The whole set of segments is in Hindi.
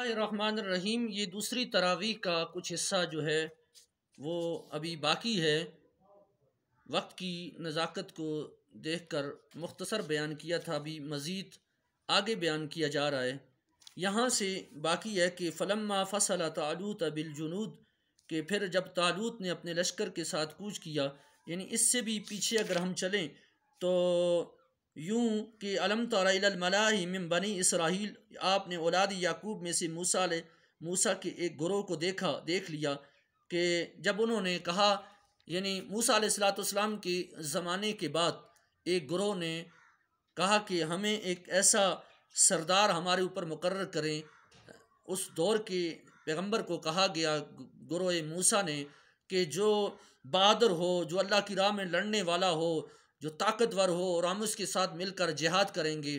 बिस्मिल्लाहिर्रहमानिर्रहीम। ये दूसरी तरावीह का कुछ हिस्सा जो है वो अभी बाकी है। वक्त की नज़ाकत को देखकर मुख्तसर बयान किया था, अभी मज़ीद आगे बयान किया जा रहा है। यहाँ से बाकी है कि फ़लम्मा फ़सल तालूत बिलजुनूद, कि फिर जब तालूत ने अपने लश्कर के साथ कूच किया, यानी इससे भी पीछे अगर हम चलें तो यूं कि अलम तरा इलल मलाइ मिन बनी इसराइल, आपने औलाद याकूब में से मूसा के एक गुरोह को देख लिया कि जब उन्होंने कहा, यानी मूसा अलैहिस्सलाम के ज़माने के बाद एक गुरोह ने कहा कि हमें एक ऐसा सरदार हमारे ऊपर मुकर्रर करें। उस दौर के पैगंबर को कहा गया गुरोह मूसा ने कि जो बहादुर हो, जो अल्लाह की राह में लड़ने वाला हो, जो ताकतवर हो, और हम उसके साथ मिलकर जिहाद करेंगे।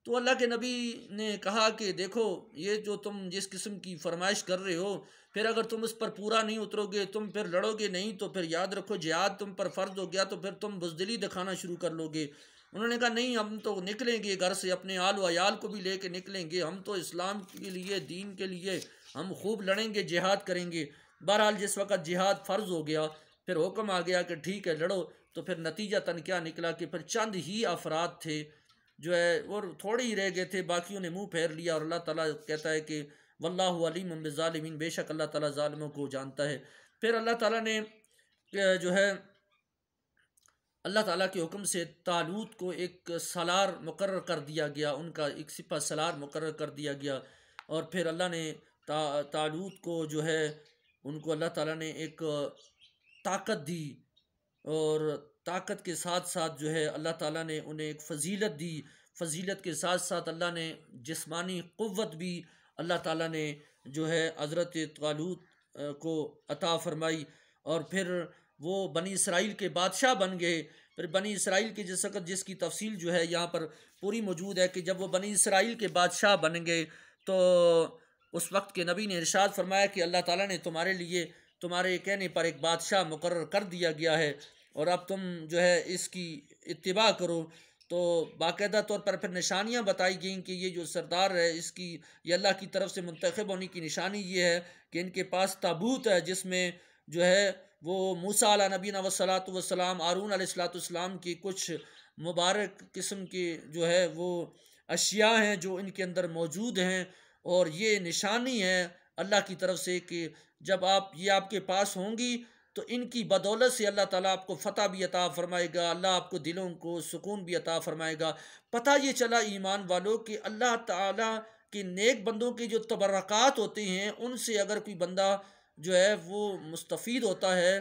तो अल्लाह के नबी ने कहा कि देखो, ये जो तुम जिस किस्म की फरमाइश कर रहे हो, फिर अगर तुम उस पर पूरा नहीं उतरोगे, तुम फिर लड़ोगे नहीं, तो फिर याद रखो जिहाद तुम पर फ़र्ज हो गया, तो फिर तुम बुज़दिली दिखाना शुरू कर लोगे। उन्होंने कहा नहीं, हम तो निकलेंगे घर से, अपने आल व अयाल को भी लेके निकलेंगे, हम तो इस्लाम के लिए, दीन के लिए हम खूब लड़ेंगे, जिहाद करेंगे। बहरहाल जिस वक़्त जिहाद फ़र्ज हो गया, फिर हुक्म आ गया कि ठीक है लड़ो। तो फिर नतीजतन क्या निकला कि फिर चंद ही अफराद थे जो है, और थोड़े ही रह गए थे, बाकियों ने मुंह फेर लिया। और अल्लाह ताला कहता है कि वल्लाहु अलीमुम बिज़ालिमीन, बेशक अल्लाह ताला ज़ालिमों को जानता है। फिर अल्लाह ताला ने जो है, अल्लाह ताला के हुक्म से तालूत को एक सलार मुकर्रर कर दिया गया, उनका एक सिपा सलार मुकर्रर कर दिया गया। और फिर अल्लाह ने तालूत को जो है, उनको अल्लाह ताला ने एक ताकत दी, और ताकत के साथ साथ जो है अल्लाह ताला ने उन्हें एक फ़जीलत दी। फ़जीलत के साथ साथ अल्लाह ने जिस्मानी क़ुव्वत भी अल्लाह ताला ने जो है हज़रत तालूत को अता फ़रमाई। और फिर वो बनी इसराइल के बादशाह बन गए। फिर बनी इसराइल के जिसकी तफसील जो है यहाँ पर पूरी मौजूद है कि जब वो बनी इसराइल के बादशाह बन गए तो उस वक्त के नबी ने इरशाद फरमाया कि अल्लाह ताला ने तुम्हारे लिए, तुम्हारे कहने पर एक बादशाह मुकर्रर कर दिया गया है, और अब तुम जो है इसकी इत्तिबा करो। तो बाकायदा तौर पर फिर निशानियाँ बताई गई कि ये जो सरदार है, इसकी ये अल्लाह की तरफ से मुंतखब होने की निशानी ये है कि इनके पास ताबूत है, जिसमें जो है वो मूसा अला नबीना वस्सलातु वस्सलाम, हारून अलैहिस्सलाम की कुछ मुबारक किस्म के जो है वो अशिया हैं जो इनके अंदर मौजूद हैं। और ये निशानी है अल्लाह की तरफ से कि जब ये आपके पास होंगी तो इनकी बदौलत से अल्लाह ताला आपको फ़तह भी अता फ़रमाएगा, अल्लाह आपको दिलों को सुकून भी अता फ़रमाएगा। पता ये चला ईमान वालों कि अल्लाह ताला के नेक बंदों के जो तबर्रकात होते हैं, उनसे अगर कोई बंदा जो है वो मुस्तफ़ीद होता है,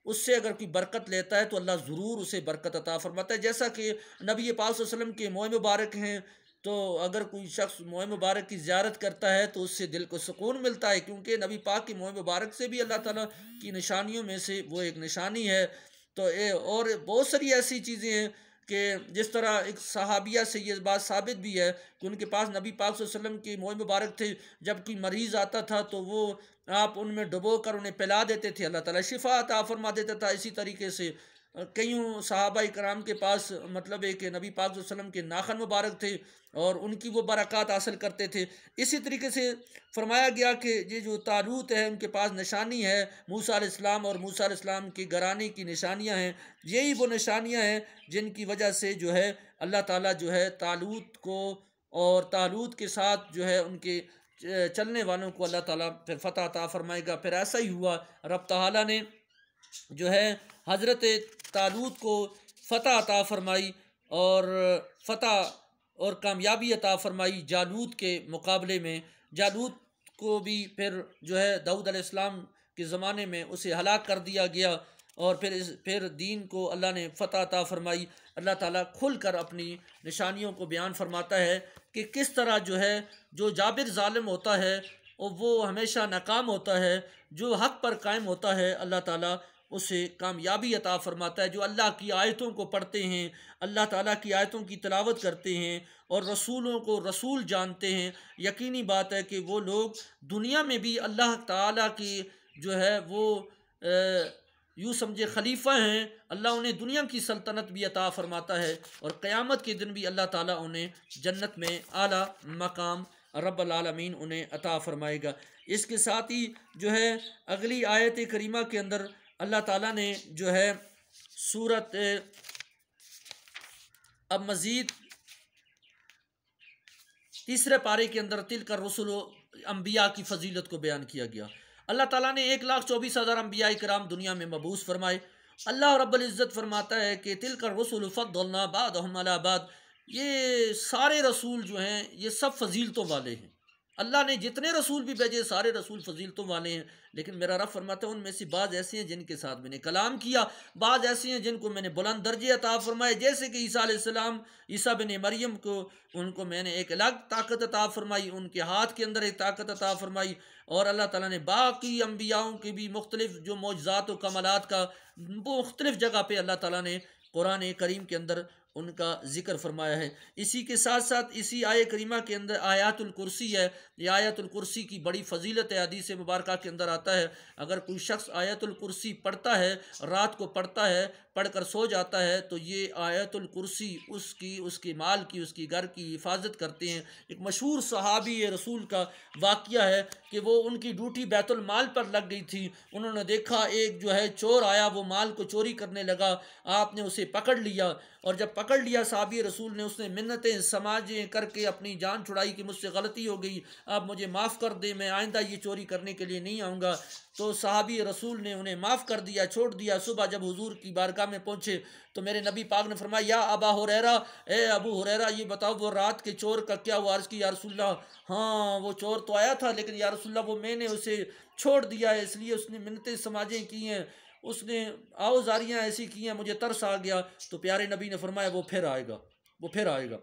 उससे अगर कोई बरकत लेता है तो अल्लाह ज़रूर उसे बरकत अता फ़रमाता है। जैसा कि नबी पाक सल्लल्लाहु अलैहि वसल्लम के मोए मुबारक हैं, तो अगर कोई शख्स मोए मुबारक की ज़ियारत करता है तो उससे दिल को सुकून मिलता है, क्योंकि नबी पाक के मोए मुबारक से भी अल्लाह ताला की निशानियों में से वो एक निशानी है। तो और बहुत सारी ऐसी चीज़ें हैं कि जिस तरह एक सहाबिया से ये बात साबित भी है कि उनके पास नबी पाक सल्लल्लाहु अलैहि वसल्लम के मोए मुबारक थे। जब कोई मरीज़ आता था तो वो आप उनमें डुबो कर उन्हें पिला देते थे, अल्लाह ताला शिफा अता फरमा देता था। इसी तरीके से कईयों सहाबा कराम के पास मतलब है कि नबी पाक सल्लल्लाहु अलैहि वसल्लम के नाखन मुबारक थे और उनकी वो बरक़ात हासिल करते थे। इसी तरीके से फरमाया गया कि ये जो तालूत है उनके पास निशानी है मूसा अलैहिस्सलाम, और मूसा अलैहिस्सलाम के घराने की निशानियां हैं। यही वो निशानियां हैं जिनकी वजह से जो है अल्लाह ताला जो है तालूत को और तालूत के साथ जो है उनके चलने वालों को अल्लाह ताला फिर फ़तह अता फ़रमाएगा। फिर ऐसा ही हुआ, रब ताला ने जो है हज़रत तालूत को फ़तह अता फ़रमाई और फ़तह और कामयाबी अता फ़रमाई जालूत के मुकाबले में। जालूत को भी फिर जो है दाऊद अलैहिस्सलाम के ज़माने में उसे हलाक कर दिया गया, और फिर दीन को अल्लाह ने फ़तह अता फ़रमाई। अल्लाह ताला खुल कर अपनी निशानियों को बयान फरमाता है कि किस तरह जो है जो जाबिर ज़ालिम होता है और वो हमेशा नाकाम होता है, जो हक़ पर कायम होता है अल्लाह ताला उसे कामयाबी अता फ़रमाता है। जो अल्लाह की आयतों को पढ़ते हैं, अल्लाह ताला की आयतों की तिलावत करते हैं और रसूलों को रसूल जानते हैं, यकीनी बात है कि वो लोग दुनिया में भी अल्लाह ताला की जो है वो यूँ समझे खलीफा हैं। अल्लाह उन्हें दुनिया की सल्तनत भी अता फ़रमाता है और क़यामत के दिन भी अल्लाह ताला उन्हें जन्नत में आला मकाम रब्बुल आलमीन उन्हें अता फरमाएगा। इसके साथ ही जो है अगली आयत करीमा के अंदर अल्लाह ताला ने जो है सूरत अब मज़ीद तीसरे पारे के अंदर तिल कर रसूल अम्बिया की फ़जीलत को बयान किया गया। अल्लाह ताला ने 1,24,000 अम्बिया कराम दुनिया में मबूस फरमाए। अल्लाह रब्बुल इज़्ज़त फरमाता है कि तिल कर रसूल फ़द्दलना बादहुम अला बाद, ये सारे रसूल जो हैं ये सब फजीलतों वाले हैं। अल्लाह ने जितने रसूल भी भेजे सारे रसूल फजीलतों वाले हैं, लेकिन मेरा रब फरमाता है उनमें से बाज़ ऐसे हैं जिनके साथ मैंने कलाम किया, बाज़ ऐसे हैं जिनको मैंने बुलंद दर्जे अता फरमाए, जैसे कि ईसा अलैहिस्सलाम, ईसा बिन मरियम को उनको मैंने एक अलग ताकत अता फरमाई, उनके हाथ के अंदर एक ताकत अता फरमाई। और अल्लाह ताला ने बाकी अम्बियाओं के भी मुख्तलिफ जो मौजज़ात व कमालात का मुख्तलिफ जगह पे अल्लाह ताला ने कुरान करीम के अंदर उनका ज़िक्र फरमाया है। इसी के साथ साथ इसी आय करीमा के अंदर आयातुल कुर्सी है। ये आयातुल कुर्सी की बड़ी फजीलत है। हदीस मुबारका के अंदर आता है, अगर कोई शख्स आयातुल कुर्सी पढ़ता है, रात को पढ़ता है, पढ़कर सो जाता है, तो ये आयतुल कुर्सी उसकी, उसके माल की, उसकी घर की हिफाजत करते हैं। एक मशहूर सहाबी रसूल का वाक़या है कि वो उनकी ड्यूटी बैतुल माल पर लग गई थी। उन्होंने देखा एक जो है चोर आया, वो माल को चोरी करने लगा। आपने उसे पकड़ लिया, और जब पकड़ लिया सहाबी रसूल ने, उसने मिन्नतें समाजें करके अपनी जान छुड़ाई कि मुझसे गलती हो गई, आप मुझे माफ़ कर दे, मैं आइंदा ये चोरी करने के लिए नहीं आऊँगा। तो सहाबी रसूल ने उन्हें माफ़ कर दिया, छोड़ दिया। सुबह जब हुजूर की बारगाह में पहुँचे तो मेरे नबी पाक ने फरमाया, या अबा हुरैरा, ए अबू हुरैरा, ये बताओ वो रात के चोर का क्या हुआ? अर्ज़ की या रसूलल्लाह, हाँ वो चोर तो आया था, लेकिन या रसूलल्लाह वो मैंने उसे छोड़ दिया है, इसलिए उसने मिन्नतें समाजें की हैं, उसने आओजारियाँ ऐसी की हैं, मुझे तरस आ गया। तो प्यारे नबी ने फरमाया वो फिर आएगा, वो फिर आएगा।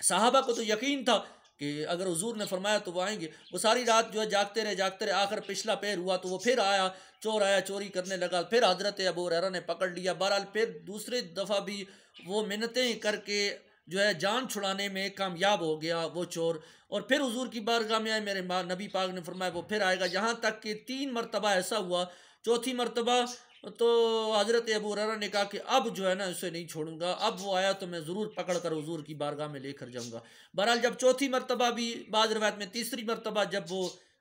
साहबा को तो यकीन था कि अगर हुजूर ने फरमाया तो वो आएंगे। वो सारी रात जो है जागते रहे, जागते रहे, आखिर पिछला पैर हुआ तो वो फिर आया, चोर आया, चोरी करने लगा। फिर हजरत अबू हुरैरा ने पकड़ लिया। बहरहाल फिर दूसरे दफ़ा भी वो मिन्नतें करके जो है जान छुड़ाने में कामयाब हो गया वो चोर, और फिर हुजूर की बारगाह में आए। मेरे नबी पाक ने फरमाया वो फिर आएगा। यहाँ तक कि 3 मरतबा ऐसा हुआ। चौथी मरतबा तो हज़रत अबू हुरैरा ने कहा कि अब जो है ना इसे नहीं छोड़ूंगा, अब वो आया तो मैं ज़रूर पकड़ कर हुजूर की बारगाह में लेकर जाऊंगा। बहरहाल जब चौथी मरतबा भी, बाज़ रिवायत में तीसरी मरतबा जब वो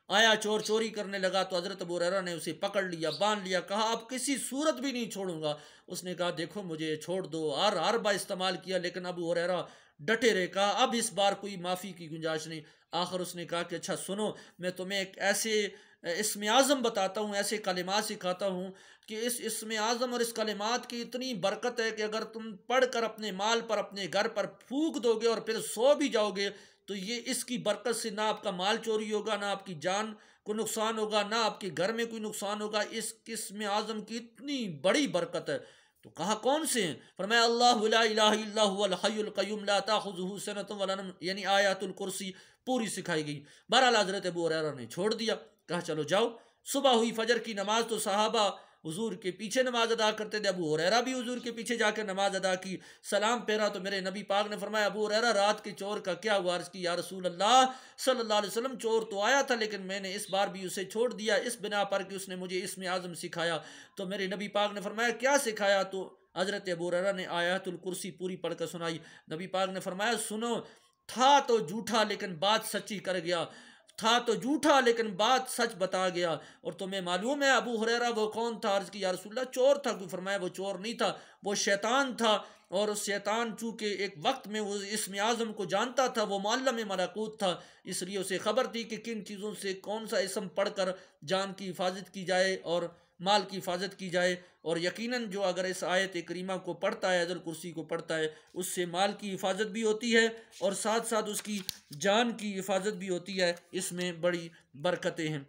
आया, चोर चोरी करने लगा, तो हज़रत अबू हुरैरा ने उसे पकड़ लिया, बांध लिया, कहा अब किसी सूरत भी नहीं छोड़ूंगा। उसने कहा देखो मुझे छोड़ दो। हर बार इस्तेमाल किया, लेकिन अबू हुरैरा डटे रहे। कहा अब इस बार कोई माफ़ी की गुंजाइश नहीं। आखिर उसने कहा कि अच्छा सुनो, मैं तुम्हें एक ऐसे इसमें आज़म बताता हूँ, ऐसे कलिमात सिखाता हूँ कि इस इसमें आज़म और इस कलिमात की इतनी बरकत है कि अगर तुम पढ़कर अपने माल पर, अपने घर पर फूंक दोगे और फिर सो भी जाओगे, तो ये इसकी बरकत से ना आपका माल चोरी होगा, ना आपकी जान को नुकसान होगा, ना आपके घर में कोई नुकसान होगा। इस किस्म आज़म की इतनी बड़ी बरकत है। तो कहा कौन से हैं? फरमाया अल्लाहु ला इलाहा इल्ला हुवल हय्युल क़य्यूम ला ताख़ुज़ुहु सिनतुन वला नौम, यानी आयतुल कुर्सी पूरी सिखाई गई। बहरहाल हज़रत अबू हुरैरा ने छोड़ दिया। कहा चलो जाओ। सुबह हुई, फजर की नमाज, तो सहाबा हुजूर के पीछे नमाज अदा करते थे। अबू हुरैरा भी हुजूर के पीछे जाकर नमाज अदा की। सलाम फेरा तो मेरे नबी पाक ने फरमाया अबू हुरैरा रात के चोर का क्या हुआ? अर्ज़ की या रसूल अल्लाह सल्लल्लाहु अलैहि वसल्लम, चोर तो आया था, लेकिन मैंने इस बार भी उसे छोड़ दिया इस बिना पर कि उसने मुझे इसमें आज़म सिखाया। तो मेरे नबी पाक ने फरमाया क्या सिखाया? तो हज़रत अबू हुरैरा ने आयतुल कुर्सी पूरी पढ़कर सुनाई। नबी पाक ने फरमाया सुनो, था तो झूठा लेकिन बात सच्ची कर गया, था तो झूठा लेकिन बात सच बता गया। और तुम्हें मालूम है अबू हुरैरा वो कौन था? अर्ज़ की या रसूलल्लाह चोर था। कोई फरमाया वो चोर नहीं था, वो शैतान था। और उस शैतान चूँकि एक वक्त में वो इसमें आज़म को जानता था, वो मुअल्लिम मलकूत था, इसलिए उसे ख़बर थी कि किन चीज़ों से कौन सा इसम पढ़कर जान की हिफाजत की जाए और माल की हिफाजत की जाए। और यकीनन जो अगर इस आयत करीमा को पढ़ता है, आयतुल कुर्सी को पढ़ता है, उससे माल की हिफाजत भी होती है और साथ साथ उसकी जान की हिफाजत भी होती है। इसमें बड़ी बरकतें हैं।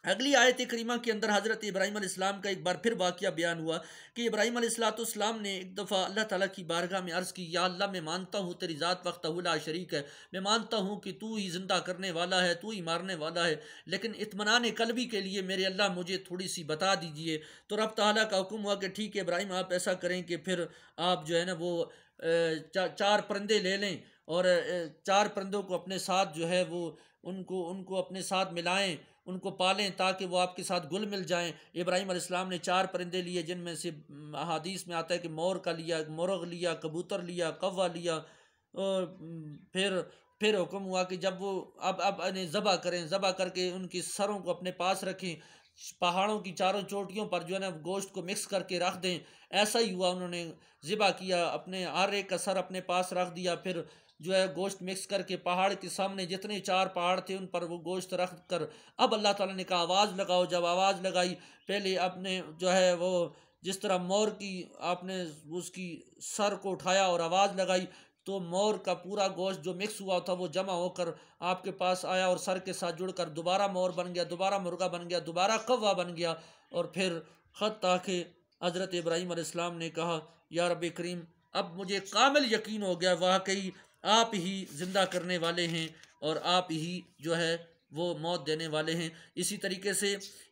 अगली आयत करीमा के अंदर हज़रत इब्राहीम अलैहिस्सलाम का एक बार फिर वाक़या बयान हुआ कि इब्राहीम अलैहिस्सलाम ने एक दफ़ा अल्लाह ताला की बारगाह में अर्ज़ की, या अल्लाह मैं मानता हूँ तेरी ज़ात वहदहू ला शरीक है, मैं मानता हूँ कि तू ही ज़िंदा करने वाला है, तू ही मारने वाला है, लेकिन इत्मीनान क़ल्बी के लिए मेरे अल्लाह मुझे थोड़ी सी बता दीजिए। तो रब ताला का हुक्म हुआ कि ठीक है इब्राहीम आप ऐसा करें कि फिर आप जो है ना वो 4 परिंदे ले लें और 4 परिंदों को अपने साथ जो है वो उनको उनको अपने साथ मिलाएं, उनको पालें ताकि वो आपके साथ घुल मिल जाएं। इब्राहीम अलैहिस्सलाम ने 4 परिंदे लिए, जिनमें से अहादीस में आता है कि मोर का लिया, मोरग लिया, कबूतर लिया, कौवा लिया, और फिर फिर हुक्म हुआ कि जब वो अब इन्हें ज़बह करें, ज़बह करके उनकी सरों को अपने पास रखें, पहाड़ों की चारों चोटियों पर जो है ना गोश्त को मिक्स करके रख दें। ऐसा ही हुआ, उन्होंने ज़िबा किया, अपने हर एक का सर अपने पास रख दिया। फिर जो है गोश्त मिक्स करके पहाड़ के सामने जितने 4 पहाड़ थे उन पर वो गोश्त रख कर अब अल्लाह ताला ने कहा आवाज़ लगाओ। जब आवाज़ लगाई, पहले आपने जो है वो जिस तरह मोर की आपने उसकी सर को उठाया और आवाज़ लगाई, तो मोर का पूरा गोश्त जो मिक्स हुआ था वो जमा होकर आपके पास आया और सर के साथ जुड़कर दोबारा मोर बन गया, दोबारा मुर्गा बन गया, दोबारा कौवा बन गया। और फिर ख़त ताकि हज़रत इब्राहीम अलैहिस्सलाम ने कहा, या रब करीम, अब मुझे कामिल यकीन हो गया, वाकई आप ही ज़िंदा करने वाले हैं और आप ही जो है वो मौत देने वाले हैं। इसी तरीके से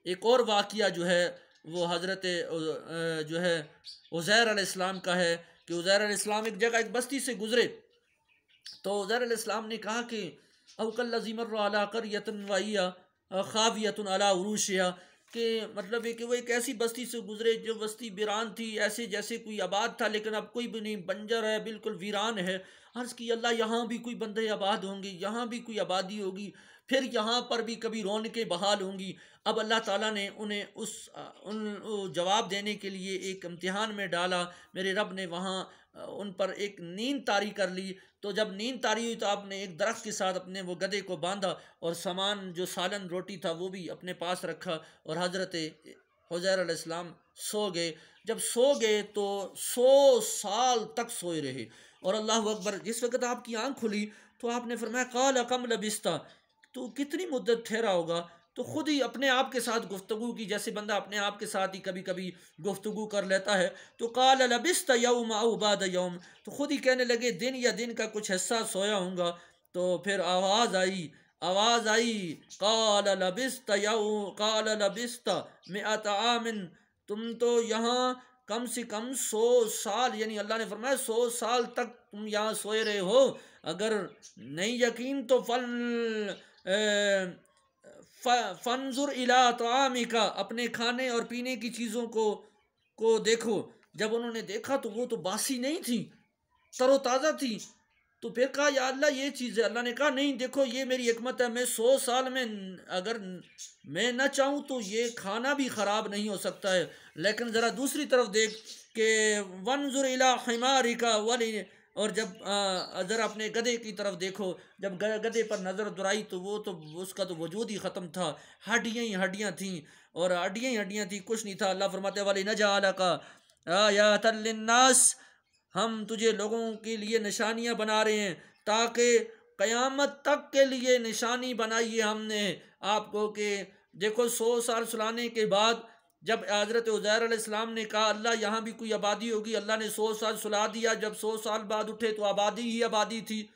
एक और वाक़या जो है वो हज़रत जो है उज़ैर अलैहिस्सलाम का है कि उज़ैर अलैहिस्सलाम एक जगह एक बस्ती से गुज़रे, तो उज़ैर अलैहिस्सलाम ने कहा कि अवकल्लज़ी मर्र अला क़रयतिन वहिय ख़ावियतुन अला उरूशिहा, कि मतलब है कि वो एक ऐसी बस्ती से गुजरे जो बस्ती वीरान थी, ऐसे जैसे कोई आबाद था लेकिन अब कोई भी नहीं, बंजर है, बिल्कुल वीरान है। अर्ज़ की अल्लाह, यहाँ भी कोई बंदे आबाद होंगे, यहाँ भी कोई आबादी होगी, फिर यहाँ पर भी कभी रौनकें बहाल होंगी। अब अल्लाह ताला ने उन्हें उन जवाब देने के लिए एक इम्तिहान में डाला। मेरे रब ने वहाँ उन पर एक नींद तारी कर ली। तो जब नींद तारी हुई तो आपने एक दरख्त के साथ अपने वो गधे को बांधा और सामान जो सालन रोटी था वो भी अपने पास रखा और हज़रत उज़ैर अलैहिस्सलाम सो गए। जब सो गए तो 100 साल तक सोए रहे। और अल्लाह अकबर, जिस वक्त आपकी आंख खुली तो आपने फरमाया क़ाल कम लबिस्ता, तो कितनी मुद्दत ठहरा होगा। तो खुद ही अपने आप के साथ गुफ्तगू की, जैसे बंदा अपने आप के साथ ही कभी कभी गुफ्तगू कर लेता है। तो क़ाल लबिस्त यौम औ बाद यौम, तो खुद ही कहने लगे दिन या दिन का कुछ हिस्सा सोया होऊंगा। तो फिर आवाज़ आई क़ाल लबिस्त मिअत आमिन, तुम तो यहाँ कम से कम 100 साल, यानी अल्लाह ने फरमाया 100 साल तक तुम यहाँ सोए रहे हो। अगर नहीं यकीन तो फंजुर इला तामिका, अपने खाने और पीने की चीज़ों को देखो। जब उन्होंने देखा तो वो तो बासी नहीं थी, तरोताज़ा थी। तो फिर कहा या अल्लाह ये चीज़ है। अल्लाह ने कहा नहीं, देखो ये मेरी हिकमत है, मैं 100 साल में अगर मैं न चाहूँ तो ये खाना भी ख़राब नहीं हो सकता है। लेकिन ज़रा दूसरी तरफ देख के वंजुर इला हिमारिका वली, और जब ज़रा अपने गधे की तरफ देखो, जब गधे पर नज़र दुराई तो वो तो उसका तो वजूद ही ख़त्म था, हड्डियाँ ही हड्डियाँ थीं और हड्डियाँ ही हड्डियाँ थी, कुछ नहीं था। अल्लाह फरमाते वाली नजाला का आयातल लिन्नास, हम तुझे लोगों के लिए निशानियां बना रहे हैं, ताकि क़यामत तक के लिए निशानी बनाई है हमने आपको कि देखो 100 साल सुलाने के बाद जब हज़रत उज़ैर अलैहिस्सलाम ने कहा अल्लाह यहाँ भी कोई आबादी होगी, अल्लाह ने 100 साल सुला दिया। जब 100 साल बाद उठे तो आबादी ही आबादी थी,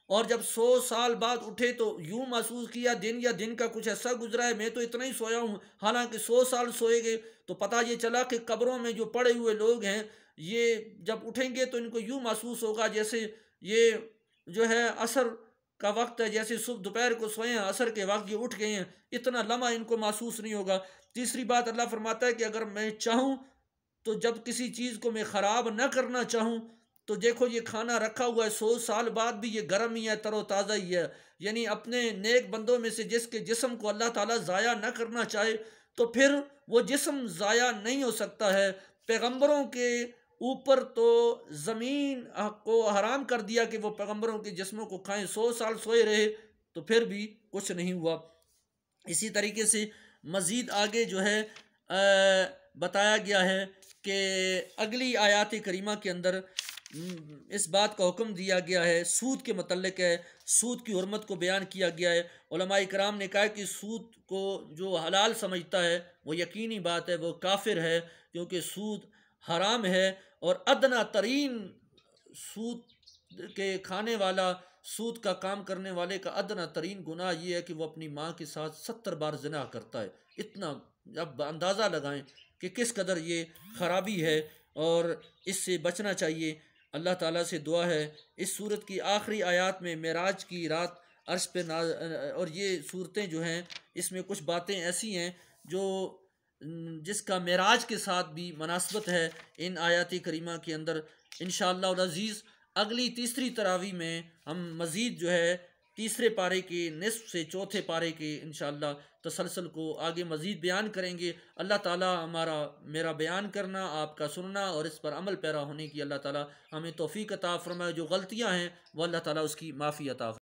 और जब 100 साल बाद उठे तो यूं महसूस किया दिन या दिन का कुछ ऐसा गुजरा है, मैं तो इतना ही सोया हूँ। हालांकि 100 साल सोए गए तो पता ये चला कि कब्रों में जो पड़े हुए लोग हैं ये जब उठेंगे तो इनको यूं महसूस होगा जैसे ये जो है असर का वक्त है, जैसे सुबह दोपहर को सोए हैं, असर के वक्त ये उठ गए हैं, इतना लम्हा इनको महसूस नहीं होगा। तीसरी बात अल्लाह फरमाता है कि अगर मैं चाहूँ तो जब किसी चीज़ को मैं ख़राब न करना चाहूँ तो देखो ये खाना रखा हुआ है 100 साल बाद भी ये गर्म ही है, तरोताज़ा ही है। यानी अपने नेक बंदों में से जिसके जिस्म को अल्लाह ताला ज़ाया न करना चाहे तो फिर वो जिस्म ज़ाया नहीं हो सकता है। पैगम्बरों के ऊपर तो ज़मीन को हराम कर दिया कि वो पैगम्बरों के जिस्मों को खाएं, 100 साल सोए रहे तो फिर भी कुछ नहीं हुआ। इसी तरीके से मज़ीद आगे जो है बताया गया है कि अगली आयात करीमा के अंदर इस बात का हुक्म दिया गया है, सूद के मतलब है, सूद की हुर्मत को बयान किया गया है। उलमाए कराम ने कहा कि सूद को जो हलाल समझता है वो यकीनी बात है वो काफिर है, क्योंकि सूद हराम है। और अदना तरीन सूद के खाने वाला, सूद का काम करने वाले का अदना तरीन गुनाह ये है कि वो अपनी माँ के साथ 70 बार ज़िना करता है। इतना अब अंदाज़ा लगाएं कि किस कदर ये ख़राबी है और इससे बचना चाहिए। अल्लाह ताला से दुआ है इस सूरत की आखिरी आयत में मेराज की रात अर्श पे और ये सूरतें जो हैं इसमें कुछ बातें ऐसी हैं जो जिसका मेराज के साथ भी मुनासबत है इन आयात करीमा के अंदर। इंशाअल्लाह अज़ीज़ अगली तीसरी तरावी में हम मज़ीद जो है तीसरे पारे के निस्फ से चौथे पारे के इंशाअल्लाह तसलसल को आगे मज़ीद बयान करेंगे। अल्लाह ताला मेरा बयान करना, आपका सुनना और इस पर अमल पैरा होने की अल्लाह ताला हमें तौफ़ीक़ अता फ़रमाए। जो गलतियाँ हैं वो अल्लाह ताला उसकी माफ़ी अता